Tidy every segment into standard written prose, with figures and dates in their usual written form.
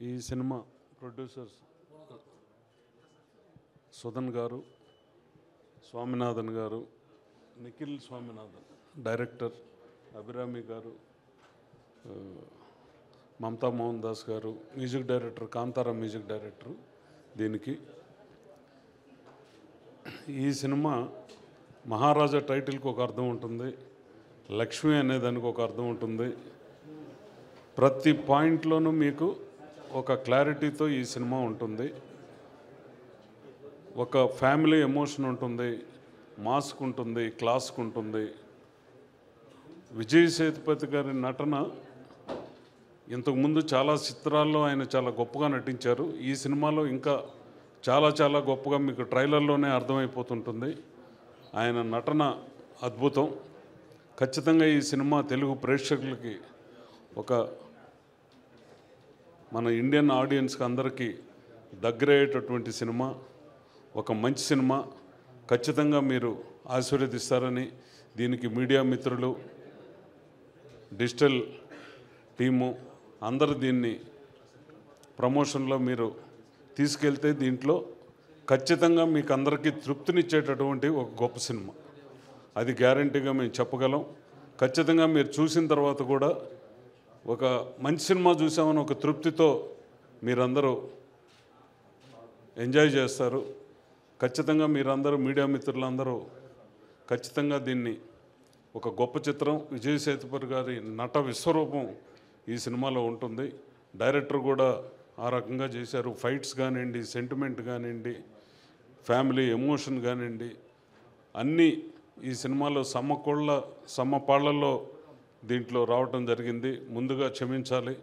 ఈ cinema producers Sudhan గారు, స్వామినాథన్ గారు, నిఖిల్ స్వామినాథన్ డైరెక్టర్, అభిరామి గారు, మమతా మోహన్ దాస్ గారు music director, Kantara music director. దీనికి ఈ సినిమా మహారాజా టైటిల్కి ఒక అర్థం ఉంటుంది, లక్ష్మి అనే దానికి ఒక అర్థం ఉంటుంది. ప్రతి పాయింట్లోనూ మీకు ఒక క్లారిటీతో ఈ సినిమా ఉంటుంది. ఒక ఫ్యామిలీ ఎమోషన్ ఉంటుంది, మాస్క్ ఉంటుంది, క్లాస్క్ ఉంటుంది. విజయ్ సేతుపతి గారి నటన ఇంతకుముందు చాలా చిత్రాల్లో ఆయన చాలా గొప్పగా నటించారు. ఈ సినిమాలో ఇంకా చాలా చాలా గొప్పగా మీకు ట్రైలర్లోనే అర్థమైపోతుంటుంది. ఆయన నటన అద్భుతం. ఖచ్చితంగా ఈ సినిమా తెలుగు ప్రేక్షకులకి, ఒక మన ఇండియన్ ఆడియన్స్కి అందరికీ దగ్గరయ్యేటటువంటి సినిమా, ఒక మంచి సినిమా. ఖచ్చితంగా మీరు ఆశీర్వదిస్తారని, దీనికి మీడియా మిత్రులు, డిజిటల్ టీము అందరూ దీన్ని ప్రమోషన్లో మీరు తీసుకెళ్తే దీంట్లో ఖచ్చితంగా మీకు అందరికీ తృప్తినిచ్చేటటువంటి ఒక గొప్ప సినిమా, అది గ్యారంటీగా మేము చెప్పగలం. ఖచ్చితంగా మీరు చూసిన తర్వాత కూడా ఒక మంచి సినిమా చూసామని ఒక తృప్తితో మీరందరూ ఎంజాయ్ చేస్తారు. ఖచ్చితంగా మీరందరూ, మీడియా మిత్రులందరూ ఖచ్చితంగా దీన్ని ఒక గొప్ప చిత్రం. విజయ్ సేతుపతి గారి నట విశ్వరూపం ఈ సినిమాలో ఉంటుంది. డైరెక్టర్ కూడా ఆ రకంగా చేశారు. ఫైట్స్ కానివ్వండి, సెంటిమెంట్ కానివ్వండి, ఫ్యామిలీ ఎమోషన్ కానివ్వండి, అన్నీ ఈ సినిమాలో సమపాళ్లలో దీంట్లో రావటం జరిగింది. ముందుగా క్షమించాలి.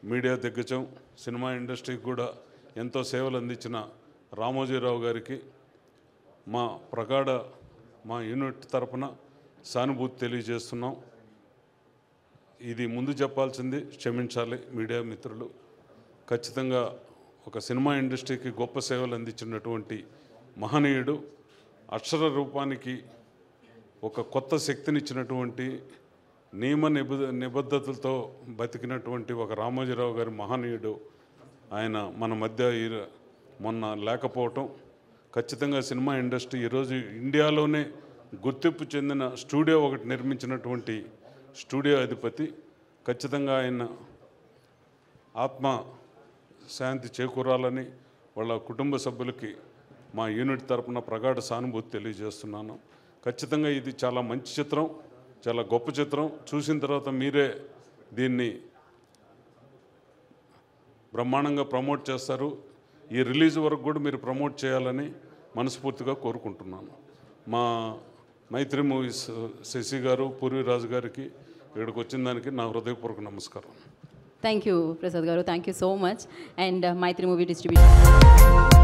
మీడియా దిగ్గజం, సినిమా ఇండస్ట్రీకి కూడా ఎంతో సేవలు అందించిన రామోజీరావు గారికి మా యూనిట్ తరపున సానుభూతి తెలియజేస్తున్నాం. ఇది ముందు చెప్పాల్సింది, క్షమించాలి మీడియా మిత్రులు. ఖచ్చితంగా ఒక సినిమా ఇండస్ట్రీకి గొప్ప సేవలు అందించినటువంటి మహనీయుడు, అక్షర రూపానికి ఒక కొత్త శక్తినిచ్చినటువంటి, నియమ నిబద్ధతలతో బతికినటువంటి ఒక రామోజీరావు గారి మహనీయుడు ఆయన మన మధ్య మొన్న లేకపోవటం. ఖచ్చితంగా సినిమా ఇండస్ట్రీ ఈరోజు ఇండియాలోనే గుర్తింపు చెందిన స్టూడియో ఒకటి నిర్మించినటువంటి స్టూడియో అధిపతి. ఖచ్చితంగా ఆయన ఆత్మ శాంతి చేకూరాలని వాళ్ళ కుటుంబ సభ్యులకి మా యూనిట్ తరపున ప్రగాఢ సానుభూతి తెలియజేస్తున్నాను. ఖచ్చితంగా ఇది చాలా మంచి చిత్రం, చాలా గొప్ప చిత్రం. చూసిన తర్వాత మీరే దీన్ని బ్రహ్మాండంగా ప్రమోట్ చేస్తారు. ఈ రిలీజ్ వరకు కూడా మీరు ప్రమోట్ చేయాలని మనస్ఫూర్తిగా కోరుకుంటున్నాను. మా మైత్రి మూవీస్ శశి గారు, పూర్వీరాజు గారికి ఇక్కడికి వచ్చిన దానికి నా హృదయపూర్వక నమస్కారం. థ్యాంక్ యూ ప్రసాద్ గారు, thank you so much. And Mythri movie distribution